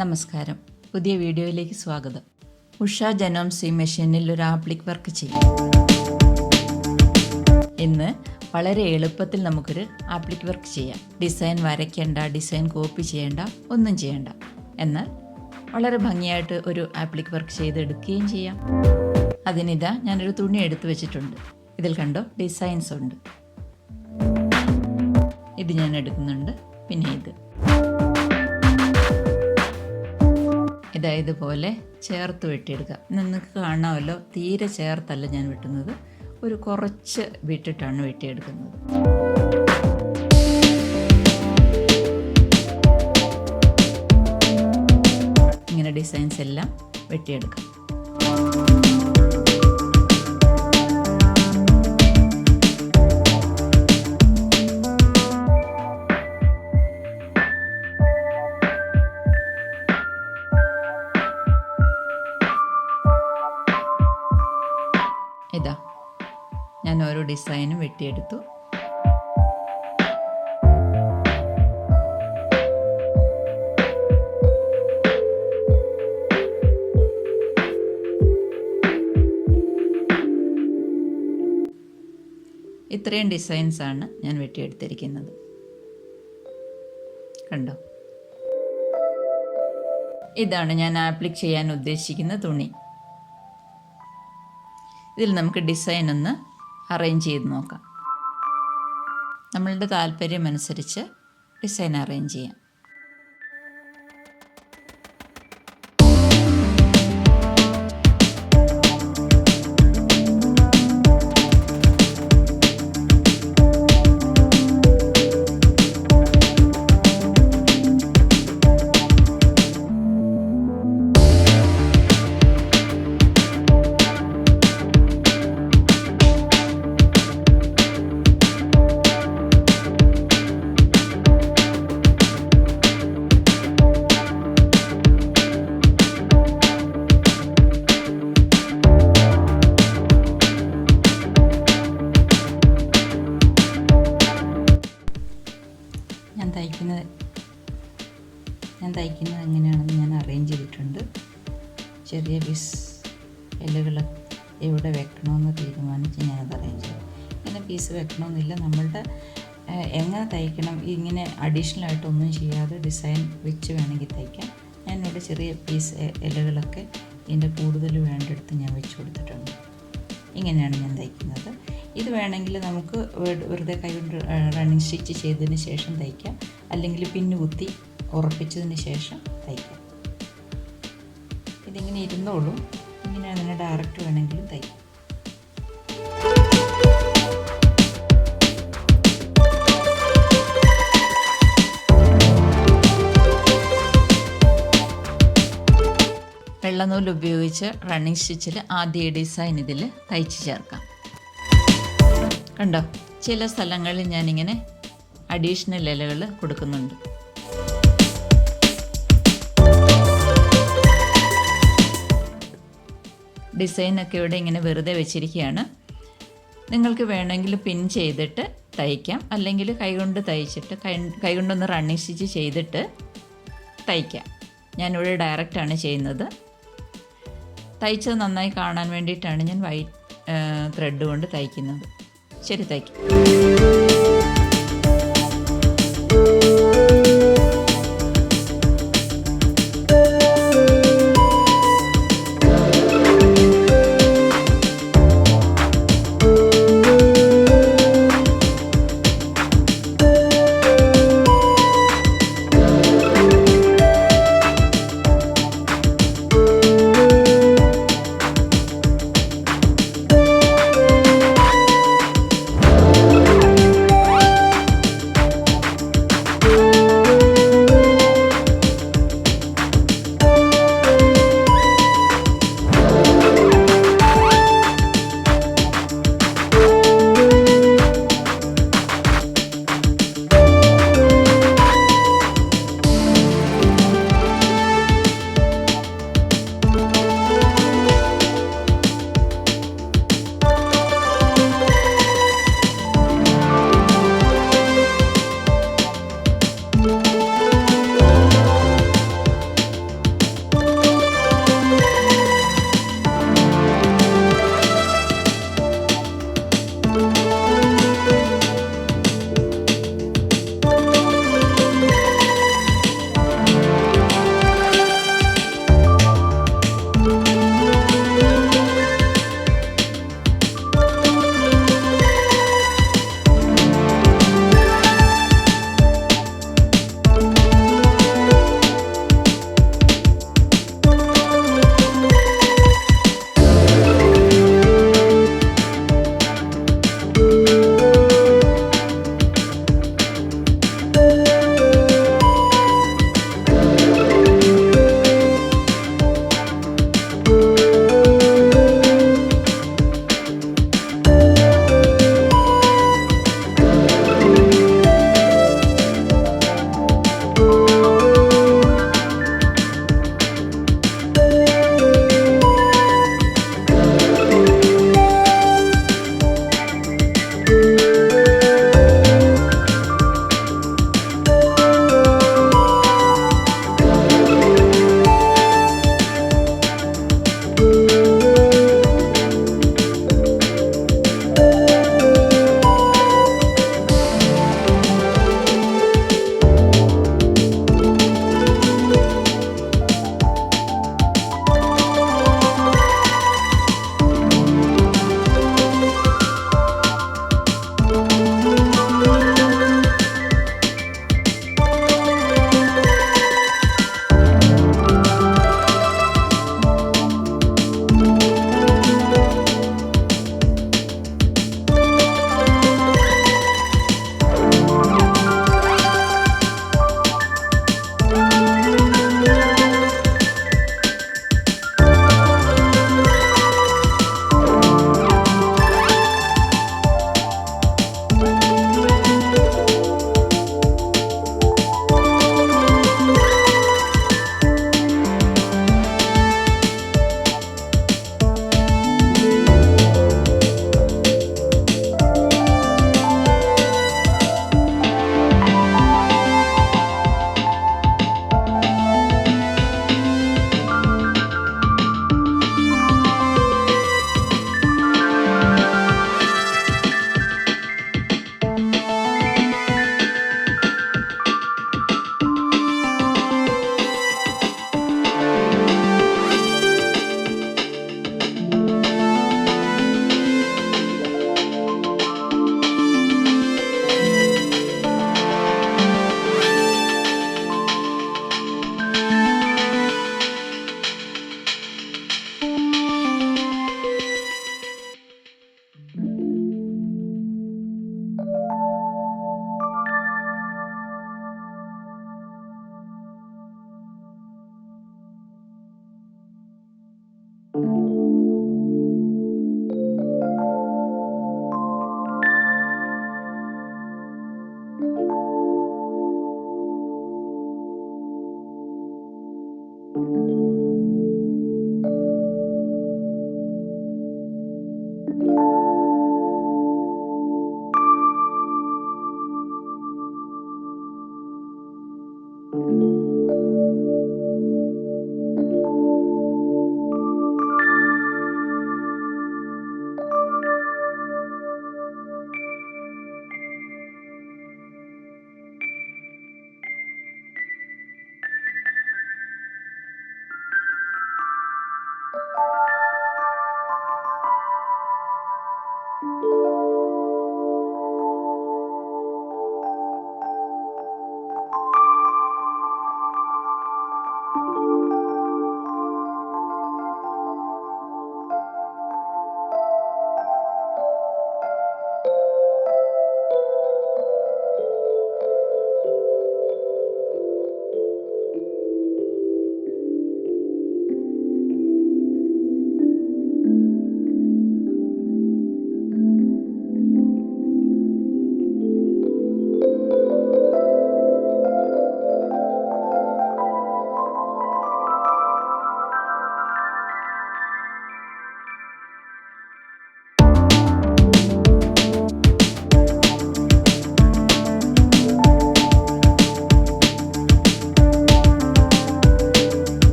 നമസ്കാരം, പുതിയ വീഡിയോയിലേക്ക് സ്വാഗതം. ഉഷ ജനോം സി മെഷീനിൽ ഒരു ആപ്ലിക് വർക്ക് ചെയ്യും. ഇന്ന് വളരെ എളുപ്പത്തിൽ നമുക്കൊരു ആപ്ലിക് വർക്ക് ചെയ്യാം. ഡിസൈൻ വരയ്ക്കേണ്ട, ഡിസൈൻ കോപ്പി ചെയ്യേണ്ട, ഒന്നും ചെയ്യേണ്ട. എന്നാൽ വളരെ ഭംഗിയായിട്ട് ഒരു ആപ്ലിക് വർക്ക് ചെയ്തെടുക്കുകയും ചെയ്യാം. അതിനിതാ ഞാനൊരു തുണി എടുത്ത് വെച്ചിട്ടുണ്ട്. ഇതിൽ കണ്ടോ ഡിസൈൻസ് ഉണ്ട്. ഇത് ഞാൻ എടുക്കുന്നുണ്ട്. പിന്നെ ഇതുപോലെ ചേർത്ത് വെട്ടിയെടുക്കുക. നിങ്ങൾക്ക് കാണാമല്ലോ, തീരെ ചേർത്തല്ല ഞാൻ വെട്ടുന്നത്, ഒരു കുറച്ച് വിട്ടിട്ടാണ് വെട്ടിയെടുക്കുന്നത്. ഇങ്ങനെ ഡിസൈൻസ് എല്ലാം വെട്ടിയെടുക്കാം. ഇതാ ഞാൻ ഓരോ ഡിസൈനും വെട്ടിയെടുത്തു. ഇത്രയും ഡിസൈൻസാണ് ഞാൻ വെട്ടിയെടുത്തിരിക്കുന്നത്. കണ്ടോ? ഇതാണ് ഞാൻ ആപ്ലിക് ചെയ്യാൻ ഉദ്ദേശിക്കുന്ന തുണി. ഇതിൽ നമുക്ക് ഡിസൈൻ ഒന്ന് അറേഞ്ച് ചെയ്ത് നോക്കാം. നമ്മളുടെ താല്പര്യമനുസരിച്ച് ഡിസൈൻ അറേഞ്ച് ചെയ്യാം. ഞാൻ തയ്ക്കുന്നത് എങ്ങനെയാണെന്ന് ഞാൻ അറേഞ്ച് ചെയ്തിട്ടുണ്ട്. ചെറിയ പീസ് ഇലകൾ എവിടെ വെക്കണമെന്ന് തീരുമാനിച്ച് ഞാനത് അറേഞ്ച് ചെയ്തു. ഇങ്ങനെ പീസ് വെക്കണമെന്നില്ല, നമ്മളുടെ എങ്ങനെ തയ്ക്കണം, ഇങ്ങനെ അഡീഷണലായിട്ടൊന്നും ചെയ്യാതെ ഡിസൈൻ വെച്ച് വേണമെങ്കിൽ തയ്ക്കാം. ഞാനിവിടെ ചെറിയ പീസ് ഇലകളൊക്കെ ഇതിൻ്റെ കൂടുതൽ വേണ്ടെടുത്ത് ഞാൻ വെച്ച് കൊടുത്തിട്ടുണ്ട്. ഇങ്ങനെയാണ് ഞാൻ തയ്ക്കുന്നത്. ഇത് വേണമെങ്കിൽ നമുക്ക് വെറുതെ കൈകൊണ്ട് റണ്ണിങ് സ്റ്റിച്ച് ചെയ്തതിന് ശേഷം തയ്ക്കാം, അല്ലെങ്കിൽ പിന്ന് കുത്തി ഉറപ്പിച്ചതിന് ശേഷം തയ്ക്കാം. ഇതിങ്ങനെ ഇരുന്നോളൂ. ഇങ്ങനെ അതിനെ ഡയറക്റ്റ് വേണമെങ്കിലും തയ്ക്കാം. വെള്ളനൂല് ഉപയോഗിച്ച് റണ്ണിങ് സ്റ്റിച്ചിൽ ആദ്യ ഡിസൈൻ ഇതിൽ തയ്ച്ച് ചേർക്കാം. കണ്ടോ? ചില സ്ഥലങ്ങളിൽ ഞാനിങ്ങനെ അഡീഷണൽ ഇലകൾ കൊടുക്കുന്നുണ്ട്. ഡിസൈനൊക്കെ ഇവിടെ ഇങ്ങനെ വെറുതെ വെച്ചിരിക്കുകയാണ്. നിങ്ങൾക്ക് വേണമെങ്കിൽ പിൻ ചെയ്തിട്ട് തയ്ക്കാം, അല്ലെങ്കിൽ കൈകൊണ്ട് തയ്ച്ചിട്ട് കൈകൊണ്ടൊന്ന് റണ്ണിങ് സ്റ്റിച്ച് ചെയ്തിട്ട് തയ്ക്കാം. ഞാനിവിടെ ഡയറക്റ്റാണ് ചെയ്യുന്നത്. തയ്ച്ചത് നന്നായി കാണാൻ വേണ്ടിയിട്ടാണ് ഞാൻ വൈറ്റ് ത്രെഡ് കൊണ്ട് തയ്ക്കുന്നത്. ശരി, തയ്ക്കാം.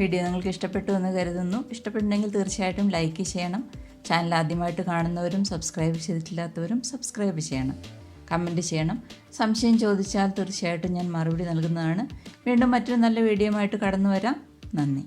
വീഡിയോ നിങ്ങൾക്ക് ഇഷ്ടപ്പെട്ടു എന്ന് കരുതുന്നു. ഇഷ്ടപ്പെട്ടുണ്ടെങ്കിൽ തീർച്ചയായിട്ടും ലൈക്ക് ചെയ്യണം. ചാനൽ ആദ്യമായിട്ട് കാണുന്നവരും സബ്സ്ക്രൈബ് ചെയ്തിട്ടില്ലാത്തവരും സബ്സ്ക്രൈബ് ചെയ്യണം. കമൻറ്റ് ചെയ്യണം. സംശയം ചോദിച്ചാൽ തീർച്ചയായിട്ടും ഞാൻ മറുപടി നൽകുന്നതാണ്. വീണ്ടും മറ്റൊരു നല്ല വീഡിയോയുമായിട്ട് കടന്നു വരാം. നന്ദി.